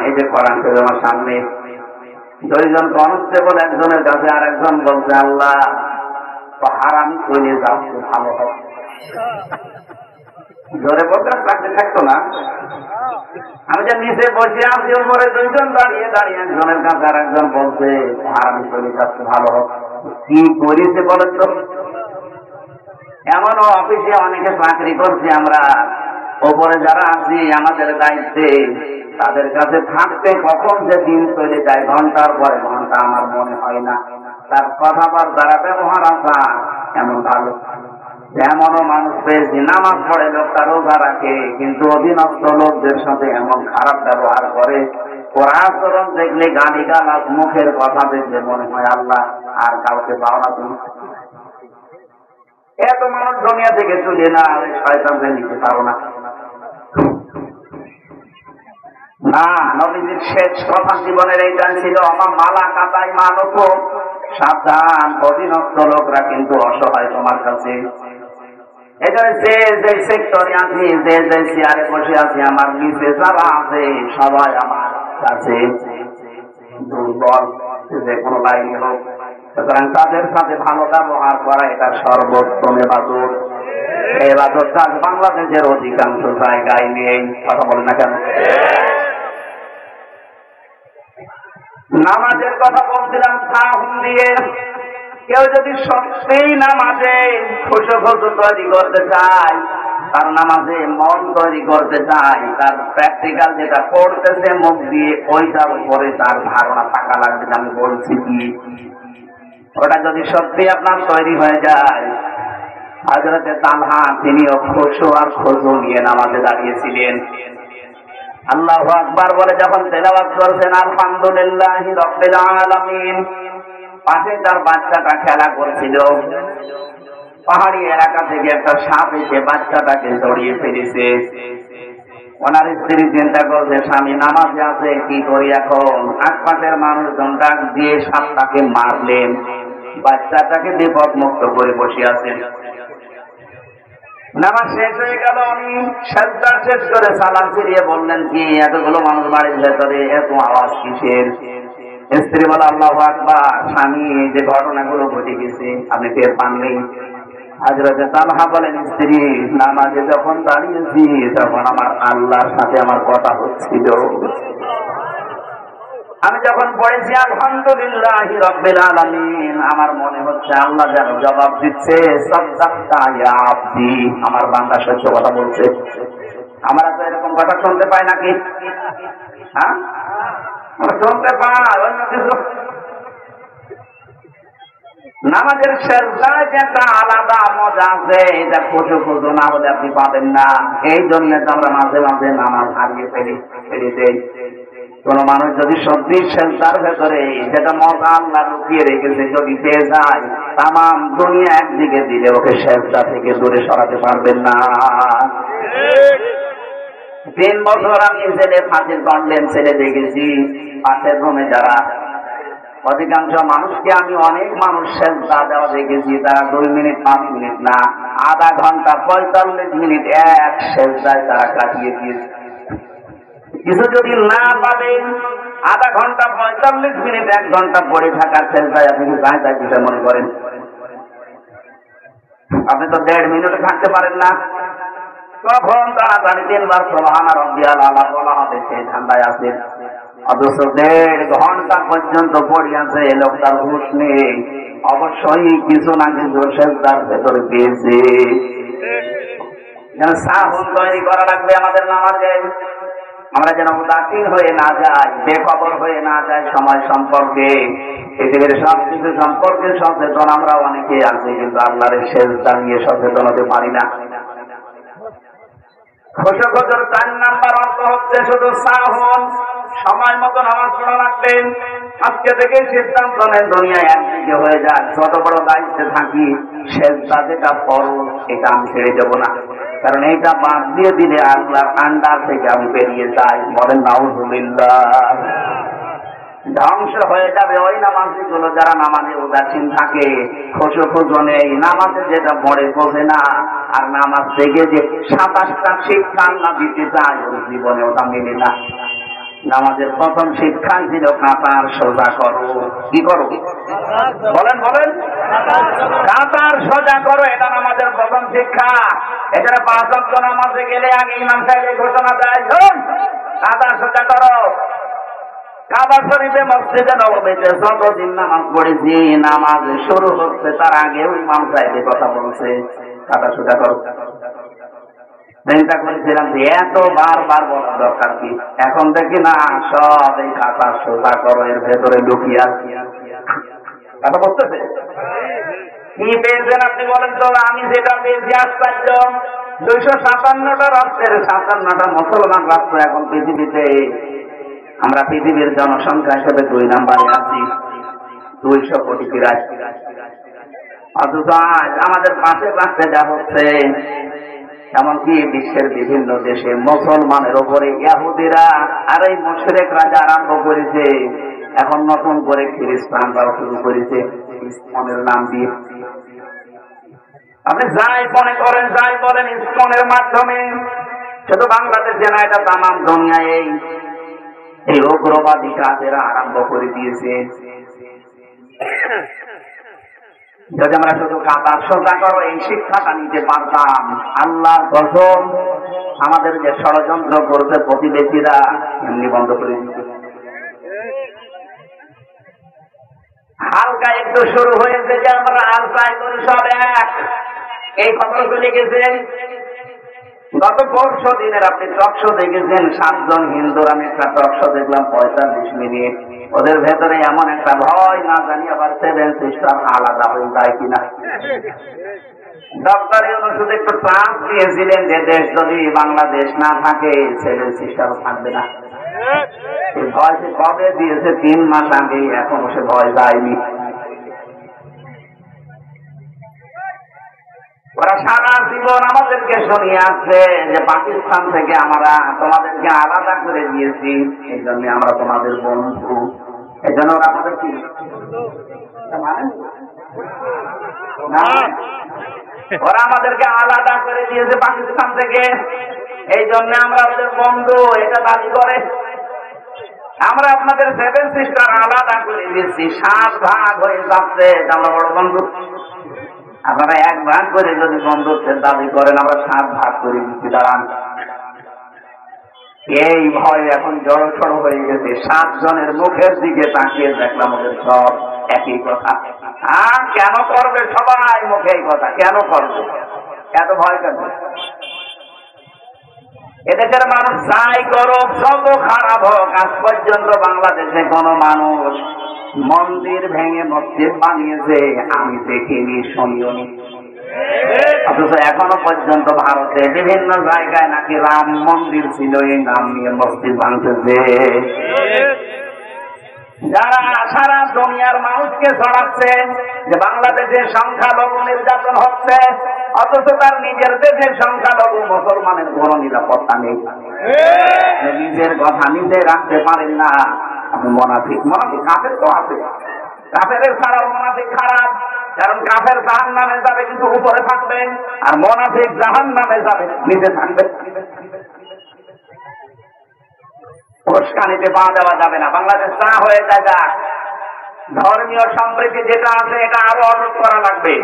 এই যে কোরআন শরীফ আমার সামনে, দুইজন কনস্টেবল একজনের কাছে আর একজন বলছে, আল্লাহ হারামি চলে যাচ্ছে ভালো হবে। জোরে বলতে চাকরি থাকতো না। আমি যে নিচে বসে আছি, উপরে দুইজন দাঁড়িয়ে দাঁড়িয়ে একজনের কাছে আর একজন বলছে হারামি চলে যাচ্ছে ভালো হবে। কি করিছে বলেন তো? এমনও অফিসে অনেকে চাকরি করছি আমরা, ওপরে যারা আছি আমাদের দায়িত্বে, তাদের কাছে থাকতে কখন যে দিন চলে যায় ঘন্টার পরে ঘন্টা আমার মনে হয় না। তার কথাবার্তারা ব্যবহার আসা এমন ভালো। এমনও মানুষ পেয়েছি নামাজ পড়ে লোকটা রোজা রাখে, কিন্তু অধীনস্থ লোকদের সাথে এমন খারাপ ব্যবহার করে, ওর আচরণ দেখলে গালি গালাজ, মুখের কথা দেখলে মনে হয় আল্লাহ আর কাউকে পাও না তুমি। এত মানুষ দুনিয়া থেকে চলে না, শয়তানকে নিতে পারো না। না, নবীজির শেষ কথা জীবনের এইটা ছিল, আমার মালা কাতাই মানব সাবধান, অধীনস্থ লোকরা কিন্তু অসহায় তোমার কাছে। এখানে যে যে সেক্টরে আছি, যে যে চেয়ারে বসে আছি, আমার নিচে যারা আছে সবাই আমার কাছে দুর্বল, যে কোনো লাইনে হোক। সুতরাং তাদের সাথে ভালো ব্যবহার করা এটা সর্বোত্তম ইবাদত। এই ইবাদতটা বাংলাদেশের অধিকাংশ জায়গায় নেই। কথা বলে না কেন? নামাজের কথা বলছিলাম সাহুন দিয়ে। কেউ যদি সত্যিই নামাজে খুশু তৈরি করতে চায়, তার নামাজে মন তৈরি করতে চায়, তার প্র্যাকটিক্যাল যেটা করতেছে মুখ দিয়ে, ওইটার উপরে তার ধারণা থাকা লাগবে। আমি বলছি কি, ওটা যদি সত্যি আপনার তৈরি হয়ে যায়। হযরতে তালহা তিনিও খুশু আর খুজু নিয়ে নামাজে দাঁড়িয়েছিলেন। আল্লাহু আকবার বলে যখন তেলাওয়াত করছেন আলহামদুলিল্লাহি রাব্বিল আলামিন, পাশে তার বাচ্চাটা খেলা করছিল। পাহাড়ি এলাকা থেকে একটা সাপ এসে বাচ্চাটাকে জড়িয়ে ফেলেছে। ওনার স্ত্রী চিন্তা করছে স্বামী নামাজে আছে, কি করি এখন? আশপাশের মানুষজন ডাক দিয়ে সাপটাকে মারলেন, বাচ্চাটাকে বিপদ মুক্ত করে বসে আছেন। নামাজ শেষ হয়ে গেল, উনি সাজদা শেষ করে সালাম ফিরিয়ে বললেন, কি এতগুলো মানুষ বাড়ির ভেতরে, এত আওয়াজ কিসের? স্ত্রী বলে, আল্লাহু আকবার, স্বামী এই যে ঘটনাগুলো ঘটে গেছে আপনি টের পাননি? হযরতে তালহা বলেন, স্ত্রী নামাজে যখন দাঁড়িয়েছি তখন আমার আল্লাহর সাথে আমার কথা হচ্ছিল। আমি যখন পড়েছি আলহামদুলিল্লাহি রাব্বিল আলামিন, আমার মনে হচ্ছে আল্লাহ যেন জবাব দিচ্ছে, সাদাক্তা ইয়া আবদি, আমার বান্দা সত্য কথা বলছে। আমরা তো এরকম কথা শুনতে পাই নাকি? হ্যাঁ, আমরা শুনতে পাই। অন্য কিছু নামাজের সেজদায় যে একটা আলাদা মজা আছে, এটা খুশু খুশু না হলে আপনি পাবেন না। এই জন্য তো আমরা মাঝে মাঝে নামাজ হারিয়ে ফেলে দেই। কোন মানুষ যদি সত্যি সেজদার ভেতরে যেটা মজা আল্লাহ লুকিয়ে রেখেছে যদি পেয়ে যায়, তামাম দুনিয়া একদিকে দিলে ওকে সেজদা থেকে দূরে সরাতে পারবেন না। 3 বছর আমি ছেলে ফাঁসির কন্ডেম ছেলে দেখেছি। পাশের রুমে যারা অধিকাংশ মানুষকে আমি অনেক মানুষ সেজদা দেওয়া দেখেছি, তারা 2 মিনিট 5 মিনিট না, আধা ঘন্টা 45 মিনিট এক সেজদায় তারা কাটিয়ে দিয়েছে। কিছু যদি না পাবেন, আধা ঘন্টা 45 মিনিট 1 ঘন্টা পড়ে থাকার সেজদায় আপনি যাই দিতে মনে করেন? আপনি তো 1.5 মিনিট থাকতে পারেন না। কখন তাড়াতাড়ি 3 বার সুবহান রাব্বিয়াল আলা বলা হবে, সেই ঠান্ডায় আছে। অথচ 1.5 ঘন্টা পর্যন্ত পড়ে আছে, লোকটার হুঁশ নেই। অবশ্যই কিছু না কিছু সেজদার ভেতরে পেয়েছে। যেন সাহুন তৈরি করা লাগবে আমাদের নামাজে। আমরা যেন উদাসীন হয়ে না যাই, বেখবর হয়ে না যাই সময় সম্পর্কে। পৃথিবীর সবকিছু সম্পর্কে সচেতন আমরা অনেকে আছি, কিন্তু আল্লাহর সেজদা নিয়ে সচেতন হতে পারি না। খুশু খুজুর 4 নাম্বার অর্থ হচ্ছে শুধু সাহুন, সময় মতো নামাজ পড়া রাখবেন। আজকে থেকে সিদ্ধান্ত নেন দুনিয়ায় একদিকে হয়ে যাক, ছোট বড় দায়িত্বে থাকি, সেজদা যেটা ফরজ এটা আমি ছেড়ে দেবো না। কারণ এইটা বাদ দিয়ে দিলে আল্লাহর আন্ডার থেকে আমি বেরিয়ে যাই। বলেন নাউযুবিল্লাহ। ধ্বংস হয়ে যাবে ওই নামাজিগুলো যারা নামাজে উদাসীন থাকে, খুশু খুজু নেই, নামাজে যেটা পড়ে বোঝে না, আর নামাজ থেকে যে 27টা শিক্ষা আল্লাহ দিতে চায় ওর জীবনে ওটা মেলে না। নামাজের প্রথম শিক্ষাই ছিল কাতার সোজা করো। কি করো? বলেন বলেন। কাতার সোজা করো, এটা নামাজের প্রথম শিক্ষা। এখানে 5 ওয়াক্ত নামাজে গেলে আগে ইমাম সাহেব এই ঘোষণা দেয়, কাতার সোজা করো। কাবা শরীফে মসজিদে নববীতে যতদিন নামাজ পড়েছি, নামাজ শুরু হচ্ছে তার আগেও ইমাম সাহেব কথা বলছে, কাতার সোজা করো। চিন্তা করেছিলাম যে এত বারবার বলা দরকার কি, এখন দেখি না সব এই কাতার সোজা করো এর ভেতরে লুকিয়ে আছে। কথা বলতেছে কি পেয়েছেন আপনি বলেন তো? আমি যেটা পেয়েছি আশ্চর্য, 257টা রাষ্ট্রের 57টা মুসলমান রাষ্ট্র এখন পৃথিবীতে। আমরা পৃথিবীর জনসংখ্যা হিসেবে 2 নম্বরে আছি, 200 কোটি প্রায়। অথচ আজ আমাদের পাশের রাষ্ট্রে যা হচ্ছে, এমনকি বিশ্বের বিভিন্ন দেশে মুসলমানের ওপরে ইহুদিরা আর এই মুশরিকরা যা আরম্ভ করেছে, এখন নতুন করে খ্রিস্টানরাও শুরু করেছে ইসলামের নাম দিয়ে। আপনি যাই মনে করেন, যাই বলেন, ইসলামের মাধ্যমে শুধু বাংলাদেশে না, এটা তামাম দুনিয়ায় এই উগ্রবাদী কাজেরা আরম্ভ করে দিয়েছে। যদি আমরা শুধু কাতার সোজা করো এই শিক্ষাটা নিতে পারতাম, আল্লাহর কসম আমাদের যে ষড়যন্ত্র করতে প্রতিবেশীরা এমনি বন্ধ করে দিত। হালকা একটু শুরু হয়েছে যে আমরা আর ট্রাই করি সব এক, এই খবর চলে গেছে। গত 5 দিনের আপনি টকশো দেখেছেন, 7 জন হিন্দুর আমি একটা টকশো দেখলাম 45 মিনিট। ওদের ভেতরে এমন একটা ভয়, না জানি আবার 7 সিস্টার আলাদা হয়ে যায় কিনা। ডক্টর ইউনূস শুধু একটু ট্রান্স দিয়েছিলেন যে দেশ যদি বাংলাদেশ না থাকে 7 সিস্টার থাকবে না। এই ভয় সে কবে দিয়েছে? 3 মাস আগে, এখনো সে ভয় যায়নি। ওরা সারা জীবন আমাদেরকে শুনিয়ে আসছে যে পাকিস্তান থেকে আমরা তোমাদেরকে আলাদা করে দিয়েছি, এই জন্য আমরা তোমাদের বন্ধু। এই জন্য ওরা আমাদের কি ওরা আমাদেরকে আলাদা করে দিয়েছে পাকিস্তান থেকে, এই জন্য আমরা ওদের বন্ধু এটা দাবি করে। আমরা আপনাদের 7 সিস্টার আলাদা করে দিয়েছি, 7 ভাগ হয়ে যাচ্ছে, আমরা বড় বন্ধু। আপনারা 1 ভাগ করে যদি বন্ধুত্বের দাবি করেন, আমরা 7 ভাগ করে দিচ্ছি, দাঁড়ান। এই ভয় এখন জড়সড় হয়ে গেছে। 7 জনের মুখের দিকে তাকিয়ে দেখলাম ওদের সব একই কথা। কেন করবে সবাই মুখে এই কথা? কেন করবে? এত ভয় কেন? এদেশের মানুষ যাই করুক, যত খারাপ হোক, আজ পর্যন্ত বাংলাদেশে কোন মানুষ মন্দির ভেঙে মসজিদ বানিয়েছে আমি দেখিনি, শুনিওনি। অথচ এখনো পর্যন্ত ভারতে বিভিন্ন জায়গায় নাকি রাম মন্দির ছিল, এই নাম নিয়ে মসজিদ ভাঙতেছে। যারা সারা দুনিয়ার মানুষকে ছড়াচ্ছে যে বাংলাদেশের সংখ্যালঘু নির্যাতন হচ্ছে, অথচ তার নিজের দেশের সংখ্যালঘু মুসলমানের কোনো নিরাপত্তা নেই। নিজের কথা নিজে রাখতে পারেন না, আপনি মুনাফিক। মুনাফিক কাফের তো আছে, কাফের ছাড়াও মুনাফিক খারাপ, কারণ কাফের জাহান্নামে যাবে কিন্তু উপরে থাকবে, আর মুনাফিক জাহান্নামে যাবে নিচে থাকবে। উস্কানিতে পা দেওয়া যাবে না। বাংলাদেশ তা হয়ে যায়, যাক, ধর্মীয় সম্প্রীতি যেটা আছে এটা আরো অটুট করা লাগবে।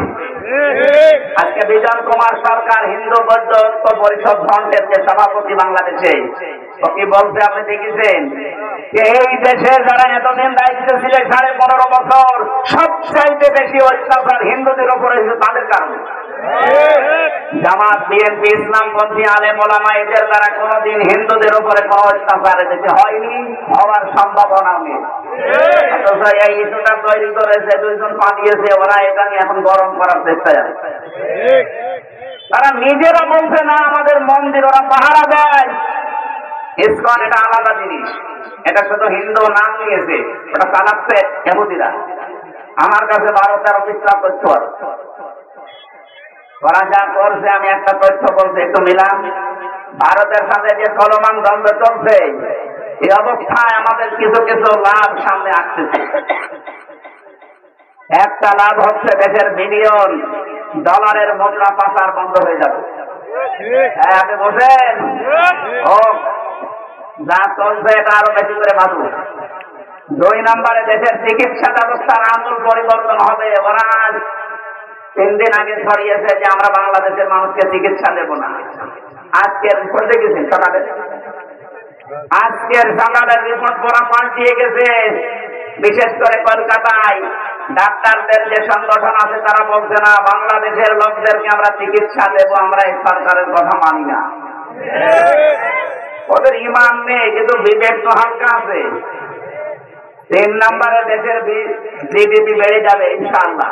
আজকে বিজন কুমার সরকার হিন্দু বৌদ্ধ ঐক্য পরিষদ ফ্রন্টের যে সভাপতি বাংলাদেশে, ও কি বলছে আপনি দেখেছেন? এই দেশে যারা এতদিন দায়িত্বে ছিলেন 15.5 বছর, সবচাইতে বেশি অত্যাচার হিন্দুদের উপরে তাদের কারণে। জামাত, বিএনপি, ইসলামপন্থী আলেম ওলামা এদের দ্বারা কোনদিন হিন্দুদের উপরে কোন অত্যাচার এদেশে হয়নি, হওয়ার সম্ভাবনাও নেই। অথচ এই ইস্যুটা তৈরি করেছে 2 জন পাঠিয়েছে, ওরা এটা নিয়ে এখন গরম করার চেষ্টা যাবে। তারা নিজেরা বলছে না আমাদের মন্দির ওরা পাহারা দেয়। ইসকন এটা আলাদা জিনিস, এটা শুধু হিন্দু নাম নিয়েছে, ওটা চালাচ্ছে ইহুদিরা। আমার কাছে 12-13 পৃষ্ঠা তথ্য আছে। ওরা যা করছে, আমি একটা তথ্য বলছি একটু মিলাম। ভারতের সাথে যে চলমান দ্বন্দ্ব চলছে, এই অবস্থায় আমাদের কিছু কিছু লাভ সামনে আসতেছে। একটা লাভ হচ্ছে দেশের বিলিয়ন ডলারের মুদ্রা পাচার বন্ধ হয়ে যাবে। আপনি বোঝেন? যা চলছে এটা আরো বেশি করে ভাবুন। 2 নম্বরে দেশের চিকিৎসা ব্যবস্থার আমূল পরিবর্তন হবে। ওরা 3 দিন আগে ছড়িয়েছে যে আমরা বাংলাদেশের মানুষকে চিকিৎসা দেব না। আজকের রিপোর্ট দেখেছেন সকালে? আজকের সকালের রিপোর্ট পুরো পাল্টিয়ে গেছে। বিশেষ করে কলকাতায় ডাক্তারদের যে সংগঠন আছে তারা বলছে না বাংলাদেশের লোকদেরকে আমরা চিকিৎসা দেব, আমরা এই সরকারের কথা মানি না। ওদের ইমান নেই, কিন্তু বিবেক তো হালকা আছে। 3 নম্বরে দেশের জিডিপি বেড়ে যাবে ইনশাআল্লাহ।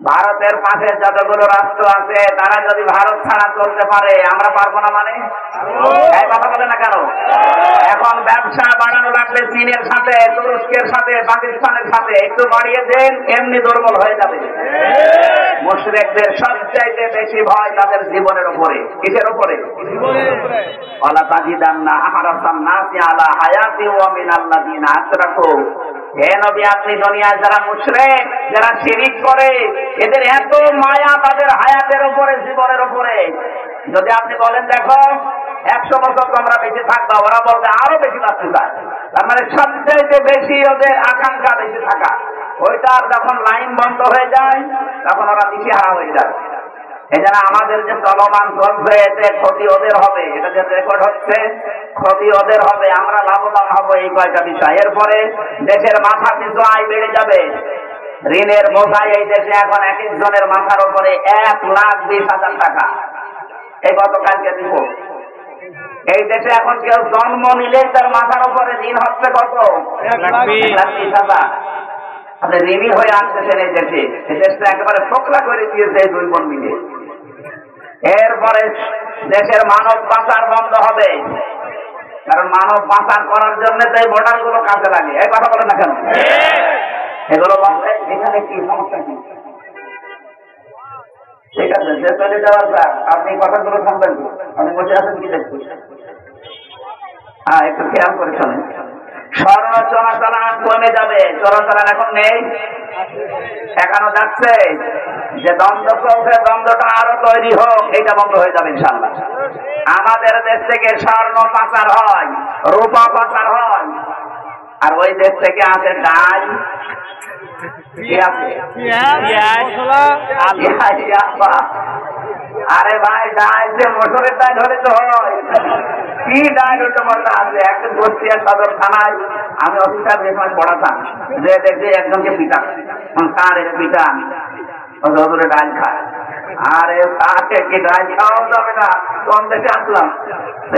ভারতের পাশে যতগুলো রাষ্ট্র আছে তারা যদি ভারত ছাড়া চলতে পারে, আমরা পারবো না মানে? এই কথা বলে না কেন? এখন ব্যবসা বাড়ানো লাগবে চীনের সাথে, তুরস্কের সাথে, পাকিস্তানের সাথে। একটু বাড়িয়ে দেন, এমনি দুর্বল হয়ে যাবে। মুশরিকদের সবচাইতে বেশি ভয় তাদের জীবনের উপরে। কিসের উপরে? ওয়ালা তাজিদান্না আহরাসান নাসি আলা হায়াতি ওয়া মিনাল্লাযিনা আশরাকু। হে নবী, আপনি দুনিয়ায় যারা মুশরিক, যারা শিরিক করে, এদের এত মায়া তাদের হায়াতের উপরে, জীবনের উপরে। যদি আপনি বলেন দেখো 100 বছর তোমরা বেঁচে থাকবা, ওরা বলবে আরো বেশি বাঁচতে চায়। তার মানে সবচাইতে বেশি ওদের আকাঙ্ক্ষা বেশি থাকা। ওইটার যখন লাইন বন্ধ হয়ে যায় তখন ওরা দিশেহারা হয়ে যায়। এজন্য আমাদের যে চলমান চলছে এতে ক্ষতি ওদের হবে। এটা যে রেকর্ড হচ্ছে, ক্ষতি ওদের হবে, আমরা লাভবান হব। এই কয়টা বিষয়। এরপরে দেশের মাথা পিছু আয় বেড়ে যাবে। ঋণের বোঝায় এই দেশে এখন এক একজনের মাথার উপরে 1,20,000 টাকা। এই গতকালকে রিপোর্ট। এই দেশে এখন কেউ জন্ম নিলে তার মাথার উপরে ঋণ হচ্ছে কত? 1,20,000। আপনি ঋণী হয়ে আসতেছেন এই দেশে। এই দেশটা একেবারে ফোকলা করে দিয়েছে এই 2 বোন মিলে। এরপরে দেশের মানব পাচার বন্ধ হবে, কারণ মানব পাচার করার জন্য তো এই বর্ডার গুলো কাজে লাগে। এই কথা বলে না কেন? এগুলো বন্ধ। এখানে কি সমস্যা কি? ঠিক আছে, যে চলে যাওয়ার পর আপনি কথাগুলো শুনবেন। আপনি বসে আছেন কি দেখছেন? হ্যাঁ, একটু খেয়াল করে শোনেন। স্বর্ণ চোরাচালান কমে যাবে। চোরাচালান এখন নেই, এখনো যাচ্ছে। যে দ্বন্দ্ব চলছে, দ্বন্দ্বটা আরো তৈরি হোক, এইটা বন্ধ হয়ে যাবে ইনশাআল্লাহ। আমাদের দেশ থেকে স্বর্ণ পাচার হয়, রূপা পাচার হয়, আর ওই দেশ থেকে আসে ডাল। আরে ভাই, ডাল যে মসুরের ডাল হলে তো হয়। কি ডাল উল্টো পাল্টা আছে। একটা বস্তিয়া সদর থানায় আমি অফিসার যে সময় পড়াতাম, যে দেখছি একজনকে পিটান, কার এর পিটান, ওদের ডাল খায়। আরে তাকে কি ডাল খাওয়া যাবে না? কোন দেশে আসলাম?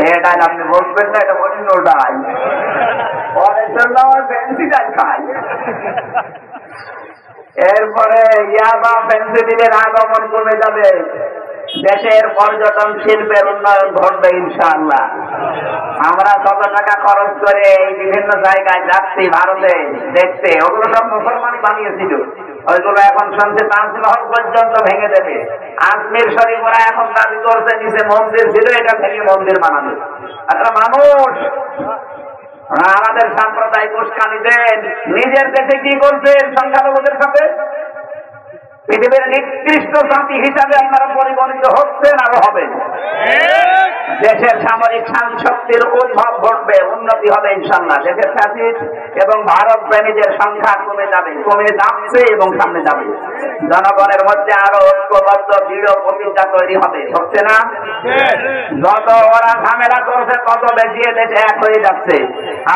এই ডাল আপনি বসবেন না, এটা অন্য ডাল। পরের জন্য আমার ফ্যান্সি ডাল খায়। এরপরে ইয়াবা ফেন্সিডিলের আগমন কমে যাবে। দেশের পর্যটন শিল্পের উন্নয়ন ঘটবে ইনশাআল্লাহ। আমরা কত টাকা খরচ করে এই বিভিন্ন জায়গায় যাচ্ছি ভারতে দেখতে, ওগুলো সব মুসলমানই বানিয়েছিল। ওইগুলো এখন শুনছে তাজমহল পর্যন্ত ভেঙে দেবে। আজমির শরীফ ওরা এখন দাবি করছে নিচে মন্দির ছিল, এটা ভেঙে মন্দির বানাবে। একটা মানুষ আমাদের সাম্প্রদায়িক উস্কানি দেন, নিজের দেশে কি করছেন সংখ্যালঘুদের সাথে? পৃথিবীর নিকৃষ্ট জাতি হিসাবে আপনারা পরিগণিত হচ্ছেন, আরো হবেন। দেশের সামরিক শক্তির উদ্ভব ঘটবে, উন্নতি হবে ইনশাআল্লাহ। দেশের ফ্যাসিস্ট এবং ভারত প্রেমীদের সংখ্যা কমে যাবে, কমে যাচ্ছে এবং সামনে যাবে। জনগণের মধ্যে আরো ঐক্যবদ্ধ দৃঢ় প্রতিজ্ঞা তৈরি হবে, হচ্ছে না? যত ওরা ঝামেলা করছে তত বেশি দেশে এক হয়ে যাচ্ছে।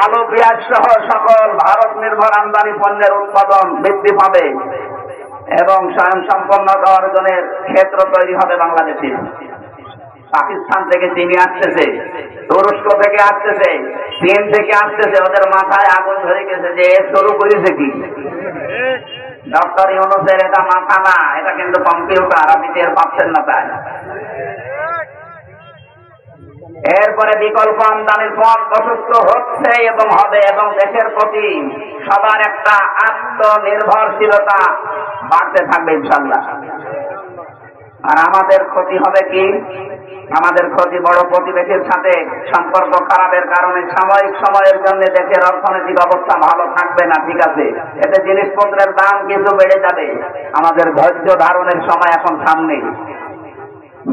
আলু পেঁয়াজ সহ সকল ভারত নির্ভর আমদানি পণ্যের উৎপাদন বৃদ্ধি পাবে এবং স্বয়ংসম্পন্নতা অর্জনের ক্ষেত্র তৈরি হবে বাংলাদেশে। পাকিস্তান থেকে চিনি আসতেছে, তুরস্ক থেকে আসতেছে, চীন থেকে আসতেছে। ওদের মাথায় আগুন ধরে গেছে যে শুরু করেছে কি? ডক্টর ইউনূসের এটা মাথা না, এটা কিন্তু কম্পিউটার। আপনি টের পাচ্ছেন না তাই। এরপরে বিকল্প আমদানির পথ প্রশস্ত হচ্ছে এবং হবে, এবং দেশের প্রতি সবার একটা আত্মনির্ভরশীলতা বাড়তে থাকবে ইনশাআল্লাহ। আর আমাদের ক্ষতি হবে কি? আমাদের ক্ষতি বড় প্রতিবেশীর সাথে সম্পর্ক খারাপের কারণে সাময়িক সময়ের জন্য দেশের অর্থনৈতিক অবস্থা ভালো থাকবে না, ঠিক আছে। এতে জিনিসপত্রের দাম কিন্তু বেড়ে যাবে। আমাদের ধৈর্য ধারণের সময় এখন সামনে।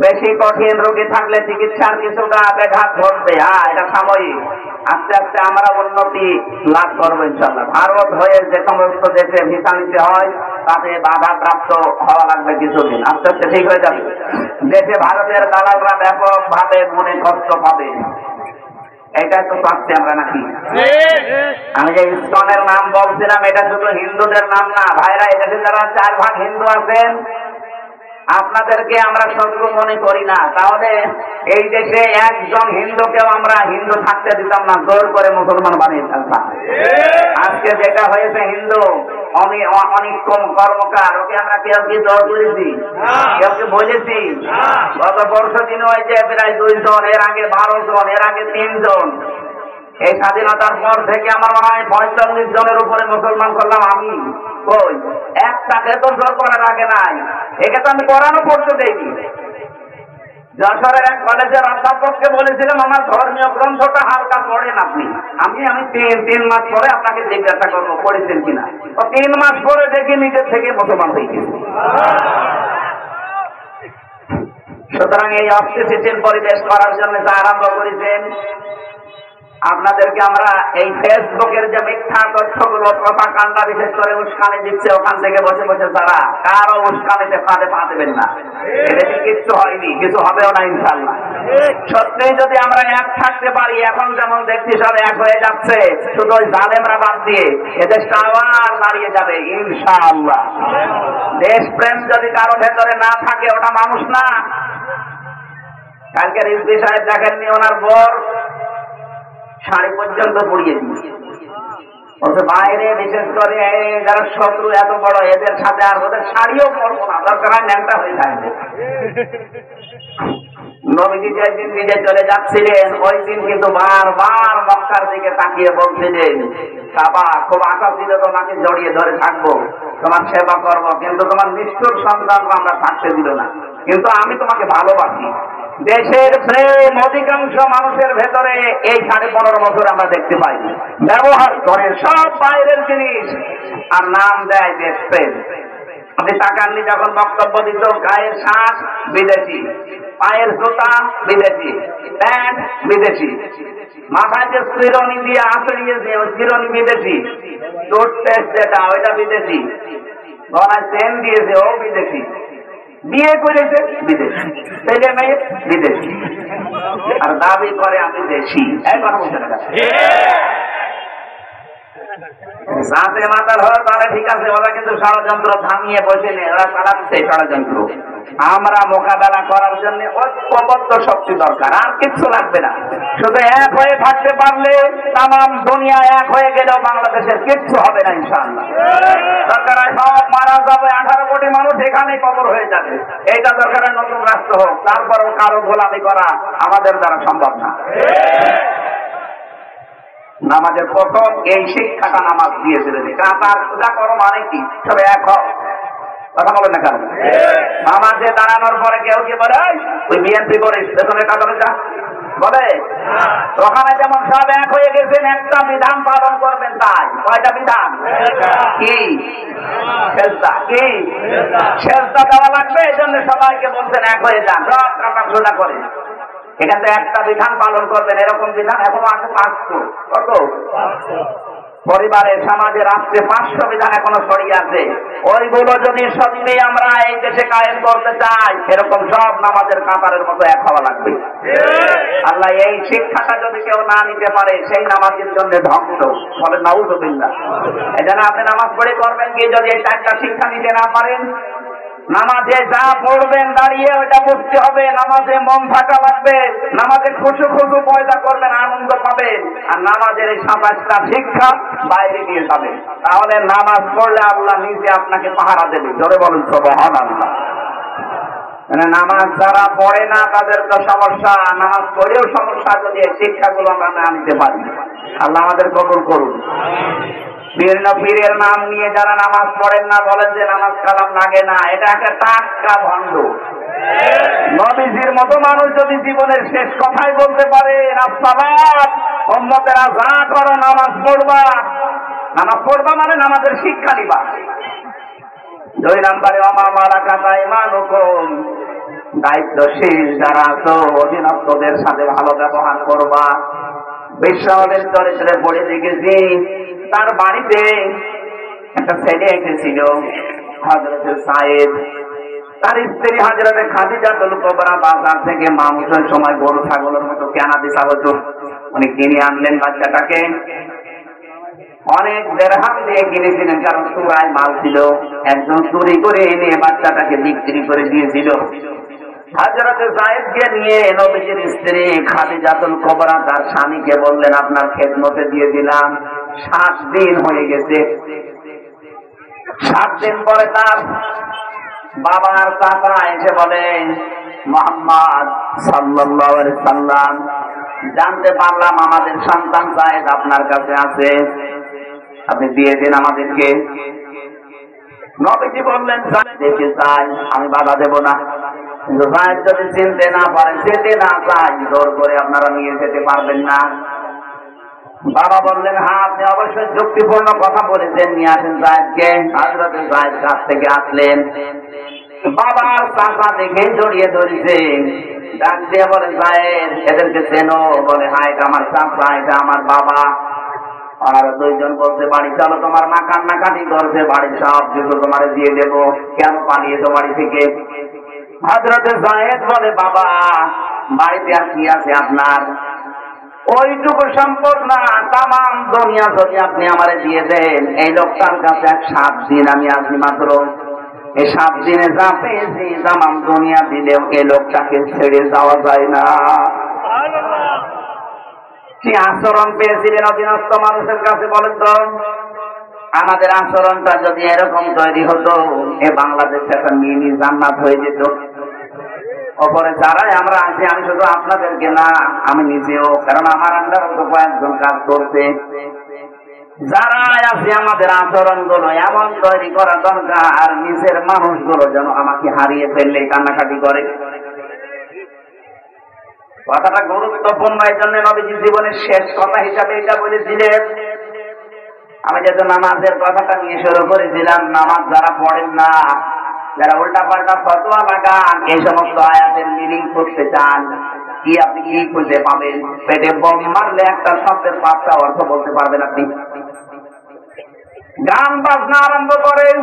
বেশি কঠিন রোগী থাকলে চিকিৎসার কিছুটা ব্যাঘাত ঘটবে। এটা সাময়িক, আস্তে আস্তে আমরা উন্নতি লাভ করবো ইনশাল্লাহ। ভারত হয়ে যে সমস্ত দেশে ভিসা নিতে হয় তাতে বাধা প্রাপ্ত হওয়া লাগবে কিছুদিন, আস্তে আস্তে ঠিক হয়ে যাবে। দেশে ভারতের দালালরা ব্যাপক ভাবে মনে কষ্ট পাবে, এটা তো চাচ্ছি আমরা নাকি? আমি যে ইসকনের নাম বলছিলাম এটা শুধু হিন্দুদের নাম না ভাইরা, এদেশে যারা 4 ভাগ হিন্দু আছেন আপনাদেরকে আমরা শত্রু মনে করি না। তাহলে এই দেশে একজন হিন্দুকেও আমরা হিন্দু থাকতে দিতাম না, জোর করে মুসলমান বানিয়ে ফেলতাম। আজকে যেটা হয়েছে হিন্দু অনেক কম কর্মকার, ওকে আমরা কেউ কি জোর করেছি? কেউ কি বলেছি? গত পরশু দিন হয়েছে প্রায় 2 জন, এর আগে 12 জন, এর আগে 3 জন। এই স্বাধীনতার পর থেকে আমার মনে হয় 45 জনের উপরে মুসলমান করলাম আমি। কই একটাকে তো জোর করার আগে নাই, একে তো আমি পড়ানো পড়তে দেইনি। যশোরের এক কলেজের অধ্যাপককে বলেছিলাম আমার ধর্মীয় গ্রন্থটা হালকা পড়েন আপনি। আমি 3 মাস পরে আপনাকে জিজ্ঞাসা করবো পড়েছেন কিনা। 3 মাস পরে দেখি নিজের থেকে মুসলমান হয়ে গেছে। সুতরাং এই অস্থিতিশীল পরিবেশ করার জন্য যা আরম্ভ করেছেন, আপনাদেরকে আমরা এই ফেসবুকের যে মিথ্যা তথ্যগুলো প্রপাগান্ডা বিশেষ করে উস্কানি দিচ্ছে, ওখান থেকে বসে বসে তারা কারো উস্কানিতে ফাঁদে পা দেবেন না। এটা কিচ্ছু হয়নি, কিছু হবেও না ইনশাআল্লাহ। সত্যি যদি আমরা এক থাকতে পারি, এখন যেমন দেখছি সব এক হয়ে যাচ্ছে, শুধু ওই জালেমরা বাদ দিয়ে এদেশটা আবার দাঁড়িয়ে যাবে ইনশাআল্লাহ। দেশপ্রেম যদি কারো ভেতরে না থাকে ওটা মানুষ না। কালকে রিজভী সাহেব দেখেননি, ওনার বর শাড়ি পর্যন্ত পরিয়ে দিয়েছে। বাইরে বিশেষ করে যারা শত্রু এত বড়, এদের সাথে আর ওদের শাড়িও পরবো না, দরকার হয় ন্যাংটা হয়ে থাকবে। নবীজি যেদিন নিজে চলে যাচ্ছিলেন ওই দিন কিন্তু বারবার মক্কার দিকে তাকিয়ে বলছিলেন, কাবা খুব আশা ছিল তোমাকে জড়িয়ে ধরে থাকবো, তোমার সেবা করবো, কিন্তু তোমার নিষ্ঠুর সন্তানকে আমরা থাকতে দিল না, কিন্তু আমি তোমাকে ভালোবাসি। দেশের প্রেম অধিকাংশ মানুষের ভেতরে এই 15.5 বছর আমরা দেখতে পাই। ব্যবহার করে সব বাইরের জিনিস আর নাম দেয় দেশপ্রেম। আপনি তাকাননি যখন বক্তব্য দিত, গায়ের শ্বাস বিদেশি, পায়ের জুতা বিদেশি, প্যান্ট বিদেশি, মাথায় যে শিরোনি দিয়ে আঁচড়িয়েছে ওই শিরোনি বিদেশি, টুথপেস্ট যেটা ওইটা বিদেশি, গলায় চেন দিয়েছে ও বিদেশি, বিয়ে করেছে বিদেশি, ছেলে মেয়ে বিদেশি, আর দাবি করে আমি দেশি। কথা বলছে না সাথে মাতাল হয় তাহলে ঠিক আছে, ওরা কিন্তু ষড়যন্ত্র থামিয়ে বসে নেই, ওরা চালাচ্ছে ষড়যন্ত্র। আমরা মোকাবেলা করার জন্য ঐক্যবদ্ধ শক্তি দরকার, আর কিচ্ছু লাগবে না। শুধু এক হয়ে থাকতে পারলে তাম দুনিয়া এক হয়ে গেলেও বাংলাদেশের কিচ্ছু হবে না ইনশাআল্লাহ। দরকার সব মারা যাবে, 18 কোটি মানুষ এখানে কবর হয়ে যাবে। এইটা দরকার নতুন রাষ্ট্র হোক, তারপরও কারো গোলামি করা আমাদের দ্বারা সম্ভব না। নামাজের প্রথম এই শিক্ষাটা নামাজ দিয়েছিলেন, কাতার পূজা করো মানে কি সব এক হোক। কথা বলেন না কেন? নামাজে দাঁড়ানোর পরে কেউ কি বলে ওই বিএনপি করে পেছনে কাতারে যা বলে, ওখানে যেমন সব এক হয়ে গেছেন, একটা বিধান পালন করবেন। তাই কয়টা বিধান? কি সেজদা, কি সেজদা দেওয়া লাগবে, এই জন্য সবাইকে বলছেন এক হয়ে যান, সব কাটা সোজা করে। এখান থেকে একটা বিধান পালন করবেন, এরকম বিধান এখনো আছে 500। কত? পরিবারে, সমাজে, রাষ্ট্রে 500 বিধান এখনো ছড়িয়ে আছে। ওইগুলো যদি সত্যি আমরা এই দেশে কায়েম করতে চাই, এরকম সব নামাজের কাতারের মতো এক হওয়া লাগবে। আল্লাহ এই শিক্ষাটা যদি কেউ না নিতে পারে, সেই নামাজের জন্য ধ্বংস বলে নাউযুবিল্লাহ। এজন্য আপনি নামাজ পড়ে করবেন কি, যদি এই 4টা শিক্ষা নিতে না পারেন, নামাজে যা পড়বেন দাঁড়িয়ে ওইটা বুঝতে হবে, নামাজে মন থাকা লাগবে, নামাজে খুশু খুশু পয়দা করবেন, আনন্দ পাবেন, আর নামাজের এই 27টা শিক্ষা বাইরে নিয়ে যাবেন। তাহলে নামাজ পড়লে আল্লাহ নিজে আপনাকে পাহারা দেবে। জোরে বলুন সুবহানাল্লাহ। মানে নামাজ যারা পড়ে না তাদের তো সমস্যা, নামাজ পড়েও সমস্যা যদি এই শিক্ষাগুলো আমরা না নিতে পারি। আল্লাহ আমাদের কবুল করুন। বিভিন্ন পীরের নাম নিয়ে যারা নামাজ পড়েন না, বলেন যে নামাজ কালাম লাগে না, এটা একটা টাটকা ভণ্ড। নবীজির মতো মানুষ যদি জীবনের শেষ কথাই বলতে পারে আসসালাত, উম্মতেরা যা করো নামাজ পড়বা, নামাজ পড়বা মানে নামাজের শিক্ষা নিবা। 2 নম্বরে ওমা মালাকাত আইমানুকুম, দায়িত্বশীল যারা আছো অধীনস্থদের সাথে ভালো ব্যবহার করবা। বিশ্বনবীর চরিত্রে পড়ে দেখেছি তার বাড়িতে একটা ছেলে এসেছিল হযরত সাইদ। তার স্ত্রী হযরত খাদিজাতুল কুবরা বাজার থেকে মাংসের সময় গরু ছাগলের মতো কেনা বেচা হতো। উনি কিনে আনলেন বাচ্চাটাকে, অনেক দেরহাম দিয়ে কিনেছিলেন, কারণ চুরাই মাল ছিল। একজন চুরি করে এনে বাচ্চাটাকে বিক্রি করে দিয়েছিল। হযরত যায়েদকে নিয়ে নবীজির স্ত্রী খাদিজাতুল কুবরা তার স্বামীকে বললেন, আপনার খেদমতে দিয়ে দিলাম। 7 দিন হয়ে গেছে। 7 দিন পরে তার বাবার চাচা এসে বলে, মুহাম্মদ সাল্লাল্লাহু আলাইহি সাল্লাম, জানতে পারলাম আমাদের সন্তান যায়েদ আপনার কাছে আছে, আপনি দিয়ে দিন আমাদেরকে। নবীজি বললেন, দেখে চাই, আমি বাধা দেব না, কিন্তু যায়েদ যদি চিনতে না পারেন, যেতে না চাই, জোর করে আপনারা নিয়ে যেতে পারবেন না। বাবা বললেন, হ্যাঁ আপনি অবশ্যই যুক্তিপূর্ণ কথা বলেছেন, নিয়ে আসেন যায়েদকে। হযরত যায়েদ কাছ থেকে আসলেন, বাবার চাচা দেখে জড়িয়ে ধরেছে, ডাক দিয়ে বলে, যায়েদ এদেরকে চেনো? বলে, হ্যাঁ এটা আমার চাচা, এটা আমার বাবা। আর দুইজন বলছে, বাড়ি চলো, তোমার মা কান্নাকাটি করছে, বাড়ির সব কিছু তোমার দিয়ে দেবো, কেন পালিয়েছো বাড়ি থেকে? হযরত যায়েদ বলে, বাবা বাড়িতে আর কি আছে আপনার? ওইটুকু সম্পদ না, তামাম দুনিয়া যদি আপনি আমারে দিয়ে দেন, এই লোকটার কাছে 7 দিন আমি আছি মাত্র, এই 7 দিনে যা পেয়েছি তামাম দুনিয়া দিলেও এই লোকটাকে ছেড়ে যাওয়া যায় না। কি আচরণ পেয়েছিলেন অধীনস্থ মানুষের কাছে বলেন তো? আমাদের আচরণটা যদি এরকম তৈরি হতো, এ বাংলাদেশ একটা মিনি জান্নাত হয়ে যেত। ওপরে যারাই আমরা আছি, আমি শুধু আপনাদেরকে না, আমি নিজেও, কারণ আমার আন্ডারে তো কয়েকজন কাজ করছে। যারাই আছে আমাদের আচরণ গুলো এমন তৈরি করা দরকার, নিজের মানুষগুলো যেন আমাকে হারিয়ে ফেললে কান্নাকাটি করে। কথাটা গুরুত্বপূর্ণ, এই জন্য নবীজি জীবনের শেষ কথা হিসাবে এটা বলেছিলেন। আমি যেহেতু নামাজের কথাটা নিয়ে শুরু করেছিলাম, নামাজ যারা পড়েন না, যারা উল্টা পাল্টা ফতোয়া লাগান, এই সমস্ত আয়াতের মিনিং করতে চান, কি আপনি কি খুঁজে পাবেন? পেটে বম মারলে একটা শব্দের 5টা অর্থ বলতে পারবেন আপনি। গান বাজনা আরম্ভ করেন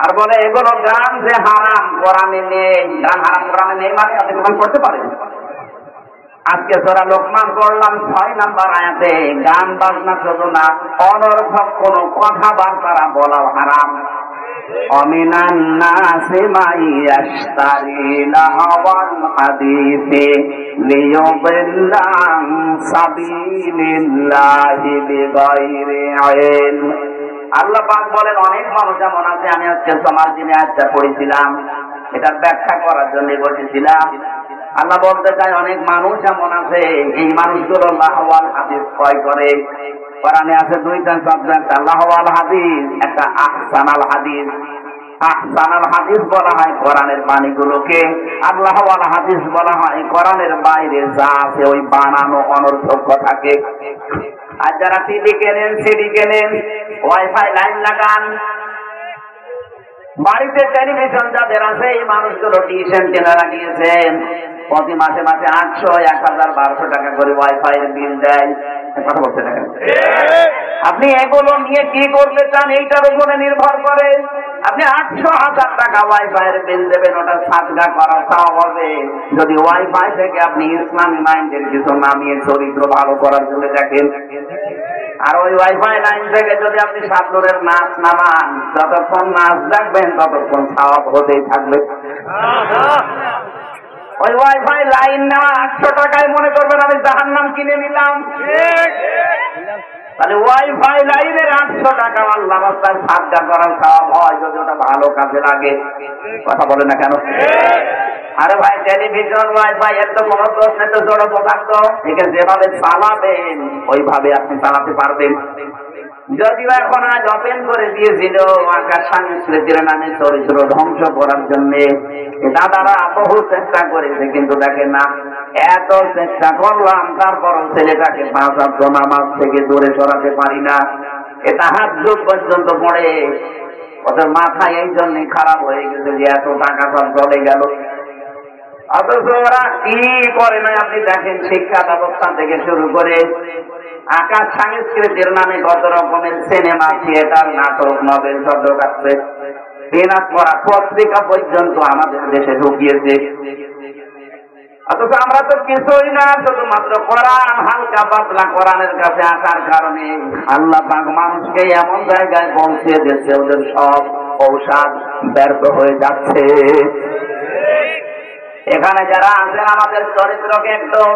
আর বলে এগুলো গান যে হারাম, কোরআনে নেই। গান হারাম কোরআনে নেই মানে আপনি কোরআন পড়তে পারেন? আজকে সূরা লোকমান পড়লাম 6 নম্বর আয়াতে, গান বাজনা শুধু না, অনর্থক কোন কথাবার্তা বলা হারাম। অমিনান নাসি মাই ইয়াশতারি লাহওয়াল হাদিসি লিয়ুদিল্লা আন সাবিলিল্লাহি বিগাইরি ইলম। আল্লাহ পাক বলেন, অনেক মানুষ এমন আছে, আমি আজকে সমাজ দিনে আয়াতটা পড়েছিলাম, এটার ব্যাখ্যা করার জন্য বসেছিলাম। আল্লাহ বলতে চাই, অনেক মানুষ এমন আছে, এই মানুষগুলো লাহওয়াল হাদিস ক্রয় করে। কোরআনে আছে 2টা শব্দ, একটা লাহওয়াল হাদিস, একটা আহসানাল হাদিস। আহসানাল হাদিস বলা হয় কোরআনের বাণীগুলোকে, আর লাহওয়াল হাদিস বলা হয় কোরআনের বাইরে যা আছে ওই বানানো অনর্থক কথাকে। আর যারা টিভি কেনেন, সিডি কেনেন, ওয়াইফাই লাইন লাগান, বাড়িতে টেলিভিশন যাদের আছে, এই মানুষগুলো ডিশ অ্যান্টেনা লাগিয়েছেন, প্রতি মাসে মাসে 800, 1000, 1200 টাকা করে ওয়াইফাই এর বিল দেয়। কথা বলতে থাকেন। আপনি এগুলো নিয়ে কি করতে চান এইটার উপরে নির্ভর করে। আপনি 800,000 টাকা ওয়াইফাই এর বিল দেবেন, ওটা সাদগা করা সওয়াব হবে যদি ওয়াইফাই থেকে আপনি ইসলামী মাইন্ডের কিছু নামিয়ে চরিত্র ভালো করার জন্য দেখেন। আর ওই ওয়াইফাই লাইন থেকে যদি আপনি সাতনুরের নাচ নামান, যতক্ষণ নাচ দেখবেন ততক্ষণ সওয়াব হতেই থাকবে। ওই ওয়াইফাই লাইন নেওয়া 800 টাকায় মনে করবেন আমি জাহান্নাম কিনে নিলাম। তাহলে ওয়াইফাই লাইনের 800 টাকা আল্লাহ রাস্তায় সাদগা করার সওয়াব হয় যদি ওটা ভালো কাজে লাগে। কথা বলে না কেন? আরে ভাই, টেলিভিশন ওয়াইফাই এর তো কোনো প্রশ্নে তো জড়ো পদার্থ, একে যেভাবে চালাবেন ওইভাবে আপনি চালাতে পারবেন। যদিও এখন আজ ওপেন করে দিয়েছিল আকাশ সংস্কৃতির নামে চরিত্র ধ্বংস করার জন্য, দাদারা বহু চেষ্টা করেছে, কিন্তু দেখেন না, এত চেষ্টা করলাম তারপরও ছেলেটাকে 5 ওয়াক্ত নামাজ থেকে দূরে সরাতে পারি না। এ তাহাজ্জুদ পর্যন্ত পড়ে, ওদের মাথা এই জন্যই খারাপ হয়ে গেছে যে এত টাকা সব চলে গেল। অথচ ওরা কি করে না আপনি দেখেন, শিক্ষা ব্যবস্থা থেকে শুরু করে আকাশ সংস্কৃতির নামে কত রকমের সিনেমা, থিয়েটার, নাটক, নভেল সব ঢোকাচ্ছে। বিনা পড়া পত্রিকা পর্যন্ত আমাদের দেশে ঢুকিয়েছে। অথচ আমরা তো কিছুই না, শুধুমাত্র কোরআন, হালকা পাতলা কোরআনের কাছে আসার কারণে আল্লাহ পাক মানুষকে এমন জায়গায় পৌঁছে দিচ্ছে, ওদের সব ঔষধ ব্যর্থ হয়ে যাচ্ছে। এখানে যারা আছেন আমাদের চরিত্রকে একদম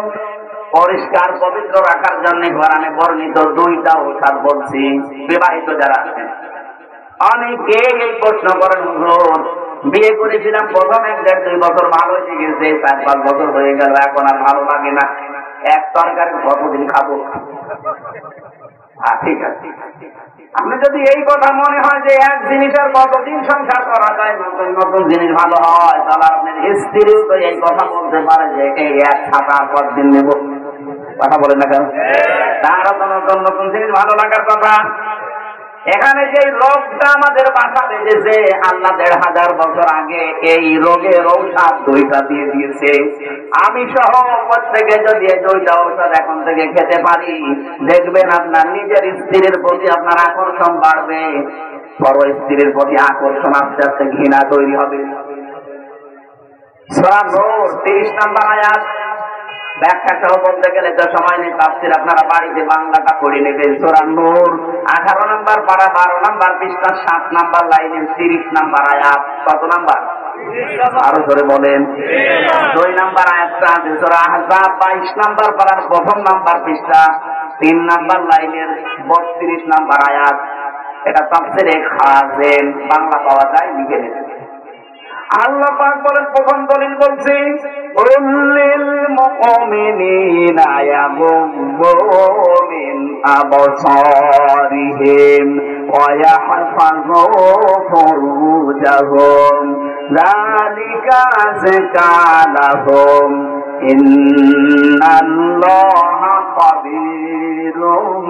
পরিষ্কার পবিত্র রাখার জন্য কোরআনে বর্ণিত দুইটা ঔষধ বলছি। বিবাহিত যারা আছেন অনেকে এই প্রশ্ন করেন, হুজুর বিয়ে করেছিলাম প্রথম 1-2 বছর ভালো হয়ে গেছে, 4-5 বছর হয়ে গেল, এখন আর ভালো লাগে না, এক তরকারি কতদিন খাবো? ঠিক আছে, আপনি যদি এই কথা মনে হয় যে এক জিনিসের কতদিন সংসার করা যায়, নতুন নতুন জিনিস ভালো হয়, তাহলে আপনার স্ত্রীও তো এই কথা বলতে পারে যে এই এক ছাতা কতদিন নেব। কথা বলেন না কেন? তারও তো নতুন নতুন জিনিস ভালো লাগার কথা। এখানে যে রোগটা আমাদের বাসা বেঁধেছে, আল্লাহ 1500 বছর আগে এই রোগের ঔষধ দুইটা দিয়ে দিয়েছে। আমি সহ প্রত্যেকে যদি এই দুইটা ঔষধ এখন থেকে খেতে পারি, দেখবেন আপনার নিজের স্ত্রীর প্রতি আপনার আকর্ষণ বাড়বে, পর স্ত্রীর প্রতি আকর্ষণ আস্তে আস্তে ঘৃণা তৈরি হবে। সূরা নূর 30 নম্বর আয়াত। ব্যাখ্যা সহ বলতে গেলে তো সময় নেই, তাফসীর আপনারা বাড়িতে বাংলাটা পড়ে নেবেন। সূরা নূর 18 নম্বর পারা 12 নম্বর পৃষ্ঠা 7 নম্বর লাইনে 30 নম্বর আয়াত। কত নম্বর? আরো ধরে বলেন। 2 নম্বর আয়াতটা আছে সূরা আহজাব 22 নম্বর পারার 1 নম্বর পৃষ্ঠা 3 নম্বর লাইনের 32 নম্বর আয়াত। এটা তাফসীরে খাজেন, বাংলা পাওয়া যায়, লিখে নেবেন। আল্লাহ পাক বলেন, প্রথম দলিল বলছি, উল্লিল মুমিনিনা ইয়াগুযু মিন আবসারিহিম ওয়া ইয়াহফাযু ফুরুজাহুম যালিকা আযকা লাহুম ইন্নাল্লাহা খাবীরুম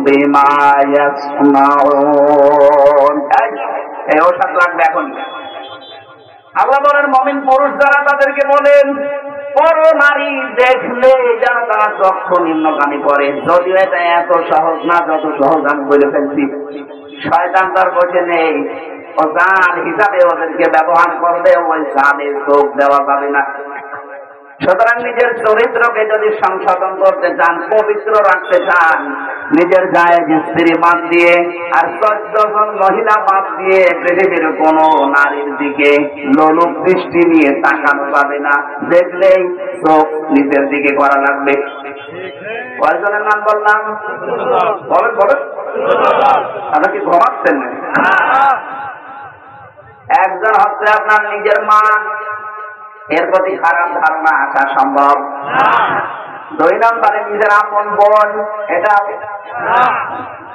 বিমা ইয়াসমাউন। এই ওষুধ লাগবে এখন। আল্লাহ বলেন, মুমিন পুরুষ যারা তাদেরকে বলেন, পর নারী দেখলে যেন তারা চক্ষু নিম্নগামী করে। যদিও এটা এত সহজ না যত সহজ আমি বলে ফেলছি। শয়তান তার বসে নেই, ও জান হিসাবে ওদেরকে ব্যবহার করবে, ওই জানের চোখ দেওয়া যাবে না। সুতরাং নিজের চরিত্রকে যদি সংশোধন করতে চান, পবিত্র রাখতে চান, নিজের জায়েজ স্ত্রী বাদ দিয়ে আর 14 জন মহিলা বাদ দিয়ে পৃথিবীর কোন নারীর দিকে লোলুপ দৃষ্টি নিয়ে তাকানো যাবে না। দেখলেই চোখ নিচের দিকে করা লাগবে। কয়জনের নাম বললাম? বলেন বলেন। তাহলে কি ঘুমাচ্ছেন না? একজন হচ্ছে আপনার নিজের মা, এর প্রতি খারাপ ধারণা আসা সম্ভব। 2 নম্বরে নিজের আপন বোন, এটা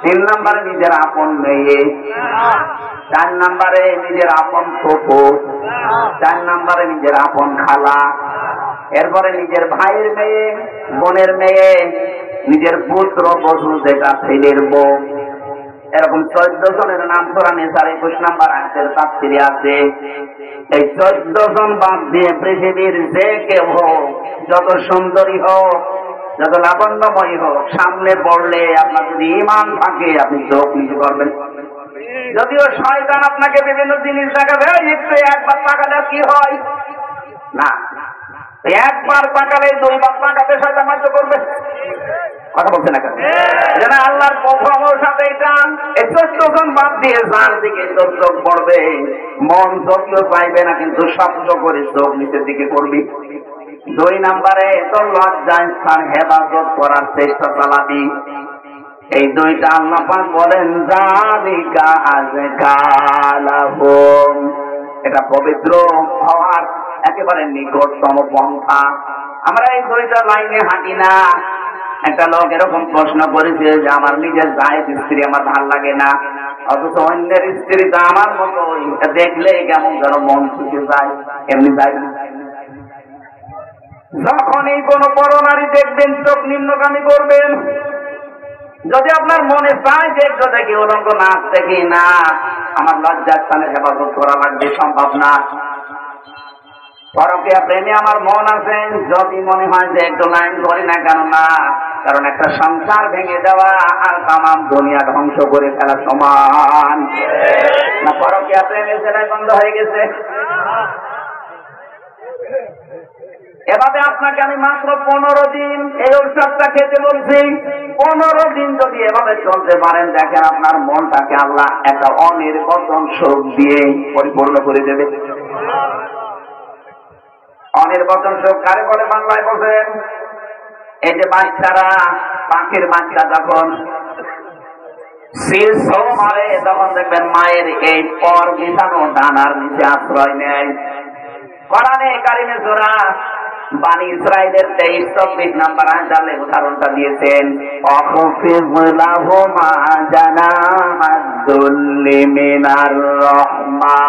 3 নম্বরে নিজের আপন মেয়ে, 4 নম্বরে নিজের আপন ফুফু, 4 নম্বরে নিজের আপন খালা, এরপরে নিজের ভাইয়ের মেয়ে, বোনের মেয়ে, নিজের পুত্র বধূ যেটা ছেলের বউ। এরকম 14 জনের নাম সূরা নিসার 21 নম্বর আয়াতের তাফসীরে আছে। এই 14 জন বাদ দিয়ে পৃথিবীর যে কেউ হোক, যত সুন্দরী হোক, যত লাবণ্যময়ী হোক, সামনে পড়লে আপনার যদি ঈমান থাকে আপনি চোখ নিচু করবেন। যদিও শয়তান আপনাকে বিভিন্ন জিনিস দেখাবে, একটু একবার তাকালে কি হয় না, একবার তাকালে 2 বার তাকাতে শয়তান মাত্র করবে। কথা বলছে না কেন? যেন আল্লাহর প্রথম সাথে এটা 14 জন বাদ দিয়ে যার দিকে চোখ পড়বে, মন যদিও চাইবে না কিন্তু শব্দ করে চোখ নিচের দিকে করবি। 2 নম্বরে তো লজ্জায় স্থান হেফাজত করার চেষ্টা চালাবি। এই 2টা আল্লাহ পাক বলেন যালিকা আযকা লাহুম, এটা পবিত্র হওয়ার একেবারে নিকটতম পন্থা। আমরা এই 2টা লাইনে হাঁটি না। একটা লোক এরকম প্রশ্ন করেছে যে আমার নিজের জায়েজ স্ত্রী আমার ভাল লাগে না, অথচ অন্যের স্ত্রী তো আমার মতো, দেখলে কেমন যেন মন ছুটে যায়, এমনি যায় না। যখনই কোন পরনারী দেখবেন চোখ নিম্নগামী করবেন। যদি আপনার মনে চায় যে একটু দেখি উলঙ্গ নাচ দেখি না, আমার লজ্জার স্থানে হেফাজত করা লাগবে, সম্ভব না। পরকীয়া প্রেমে আমার মন আছে, যদি মনে হয় যে একটু লাইন ধরি না কেন না, কারণ একটা সংসার ভেঙে দেওয়া আর তামাম দুনিয়া ধ্বংস করে ফেলা সমান। না পরকীয়া প্রেমে সেটাই বন্ধ হয়ে গেছে। এভাবে আপনাকে আমি মাত্র 15 দিন এই ঔষধটা খেতে বলছি। 15 দিন যদি এভাবে চলতে পারেন, দেখেন আপনার মনটাকে আল্লাহ একটা অনির্বচন সুখ দিয়ে পরিপূর্ণ করে দেবে। অনির্বচন সুখ কারে বলে বাংলায় বলছেন? এই যে বাচ্চারা, পাখির বাচ্চা যখন মারে তখন দেখবেন মায়ের এই পর বিছানো ডানার নিচে আশ্রয় নেয়। কোরআনে কারিমে সূরা বানি ইসরাঈলের 23-24 নম্বর আয়াতে উদাহরণটা দিয়েছেন, অখফিজ লাহুমা জানাহাদ-দুল্লি মিনার রাহমা।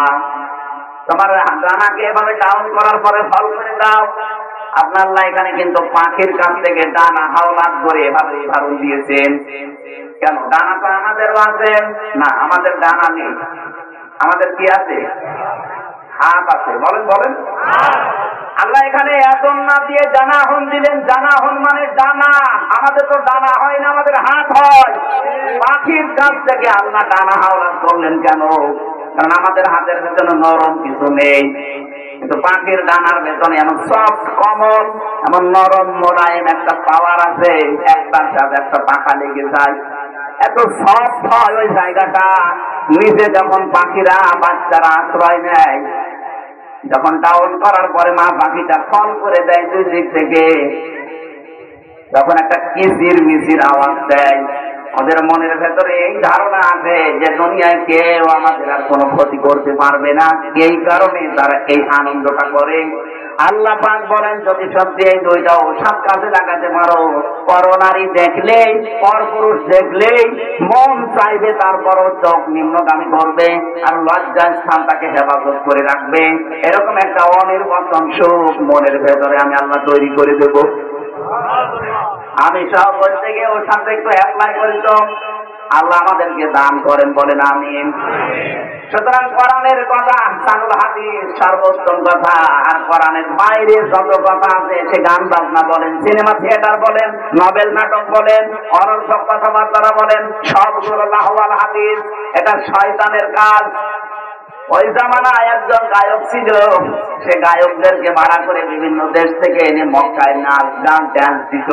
তোমার ডানাকে এভাবে ডাউন করার পরে ফল করে দাও। আপনার আল্লাহ এখানে কিন্তু পাখির কাছ থেকে ডানা হাওলাত করে এভাবে উদাহরণ দিয়েছেন। কেন? ডানা তো আমাদেরও আছে না? আমাদের ডানা নেই, আমাদের কি আছে? হাত আছে। বলেন বলেন। আল্লাহ এখানে এতন না দিয়ে জানাহন দিলেন। জানাহন মানে ডানা। আমাদের তো ডানা হয় না, আমাদের হাত হয়। পাখির কাছ থেকে আল্লাহ ডানা হাওলাত করলেন কেন? কারণ আমাদের হাতের ভেতরে নরম কিছু নেই, কিন্তু পাখির ডানার ভেতরে এমন সফট কমল, এমন নরম মোলায়েম একটা পাওয়ার আছে, একটার সাথে একটা পাখা লেগে যায়, এত সফট হয় ওই জায়গাটা। নিচে যখন পাখিরা বাচ্চারা আশ্রয় নেয়, যখন ডাউন করার পরে মা পাখিটা ফল করে দেয় দুই দিক থেকে, যখন একটা কিচির মিচির আওয়াজ দেয়, ওদের মনের ভেতরে এই ধারণা আছে যে দুনিয়ায় কেউ আমাদের আর কোনো ক্ষতি করতে পারবে না। এই কারণে তারা এই আনন্দটা করে। আল্লাহ পাক বলেন, যদি সত্যি এই দুইটা ঔষধ কাজে লাগাতে পারো, পরনারী দেখলেই, পরপুরুষ দেখলেই মন চাইবে, তারপরও চোখ নিম্নগামী করবে আর লজ্জার স্থানটাকে হেফাজত করে রাখবে। এরকম একটা অনির্বচন সুখ মনের ভেতরে আমি আল্লাহ তৈরি করে দেব। আমি সব বলতে গিয়ে ওর সাথে একটু অ্যাপ্লাই করি তো আল্লাহ আমাদেরকে দান করেন, বলেন আমিন। সুতরাং কোরআনের কথা, সানুল হাদিস সর্বোত্তম কথা। আর কোরআনের বাইরে যত কথা আছে, সে গান বাজনা বলেন, সিনেমা থিয়েটার বলেন, নভেল নাটক বলেন, অনর্থক কথাবার্তা বলেন, সবগুলো লাহওয়াল হাদিস। এটা শয়তানের কাজ। ওই জামানায় একজন গায়ক ছিল, সে গায়কদেরকে ভাড়া করে বিভিন্ন দেশ থেকে এনে মক্কায় নাচ গান ড্যান্স দিত।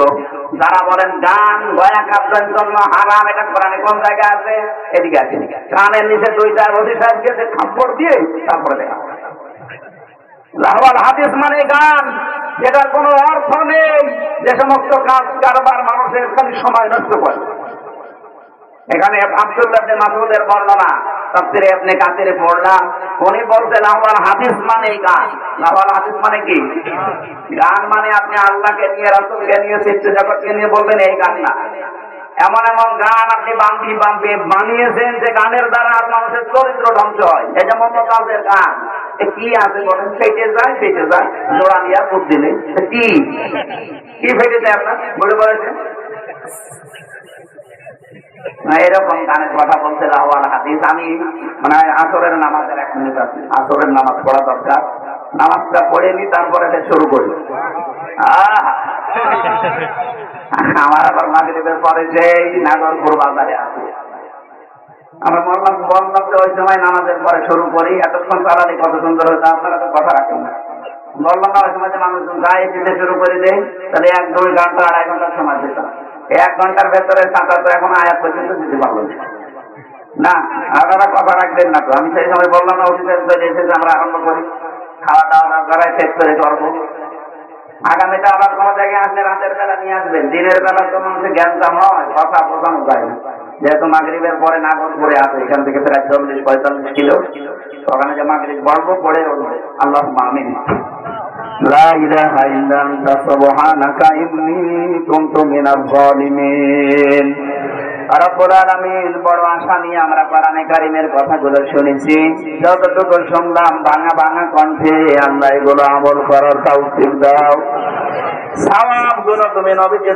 যারা বলেন গান গয়া কাব্যের জন্য হারাম, এটা কোরআনে কোন জায়গায় আছে? এদিকে আছে। কানের নিচে 2টা রশি সাহেবকে থাপ্পড় দিয়ে তারপরে দেখা। লাহওয়াল হাদিস মানে গান, যেটার কোনো অর্থ নেই, যে সমস্ত কাজ কারবার মানুষের খালি সময় নষ্ট করে। এখানে আব্দুল্লাহ ইবনে মাসউদের বর্ণনা তাফসীরে ইবনে কাসিরে পড়লাম, উনি বলতে লাহওয়াল হাদিস মানে গান। লাহওয়াল হাদিস মানে কি? গান মানে আপনি আল্লাহকে নিয়ে, রাসূলকে নিয়ে, সৃষ্টি জগৎকে নিয়ে বলবেন এই গান না। এমন এমন গান আপনি বানিয়েছেন যে গানের দ্বারা মানুষের চরিত্র ধ্বংস হয়। এই যে মমতাজের গান, কি আছে বলেন? ফেটে যায় জোড়া দিয়া বুঝ দিলে কি ফেটে যায় আপনার বলে বলেছেন? এরকম গানের কথা বলতে লাহওয়াল হাদিস। আমি মানে আসরের নামাজের 1 মিনিট আছে, আসরের নামাজ পড়া দরকার। নামাজটা পড়ে নি, তারপরে এটা শুরু করি। আমার আবার মাগরিবের পরে যেই নাগরপুর বাজারে আছে, আমরা বললাম যে ওই সময় নামাজের পরে শুরু করি, এতক্ষণ চালালে কত সুন্দর হতো, আপনারা তো কথা রাখেন না। বললাম না ওই সময় যে মানুষজন গায়ে দিতে শুরু করে দেয়, তাহলে 1-2 ঘন্টা 2.5 ঘন্টার সময় দিতাম। 1 ঘন্টার ভেতরে সাঁতার তো এখন আয়াত পর্যন্ত দিতে পারলো না। আপনারা কথা রাখবেন না তো। আমি সেই সময় বললাম না অফিসের এসেছে, আমরা আরম্ভ করি, খাওয়া দাওয়া করায় শেষ করে করবো। আগামীটা আবার কোনো জায়গায় আসলে রাতের বেলা নিয়ে আসবেন। দিনের বেলা তো মানুষের জ্ঞানটা হয়, কথা বোঝানো যায় না। যেহেতু মাগরিবের পরে নাগরপুরে আছে, এখান থেকে প্রায় 40-45 কিলো, ওখানে যে মাগরিব পড়বো, পড়ে উঠবে আল্লাহুম্মা আমিন। লা ইলাহা ইল্লা আনতা সুবহানাকা ইন্নী কুনতু মিনাজ জালিমিন। রব্বুল আলামিন, বড় আশা নিয়ে আমরা কোরআনে কারীমের কথাগুলো শুনেছি। যতটুকু শুনলাম ভাঙা ভাঙা কণ্ঠে, আল্লাহ এগুলো আমল করার তৌফিক দাও। সওয়াবগুলো তুমি নবীজির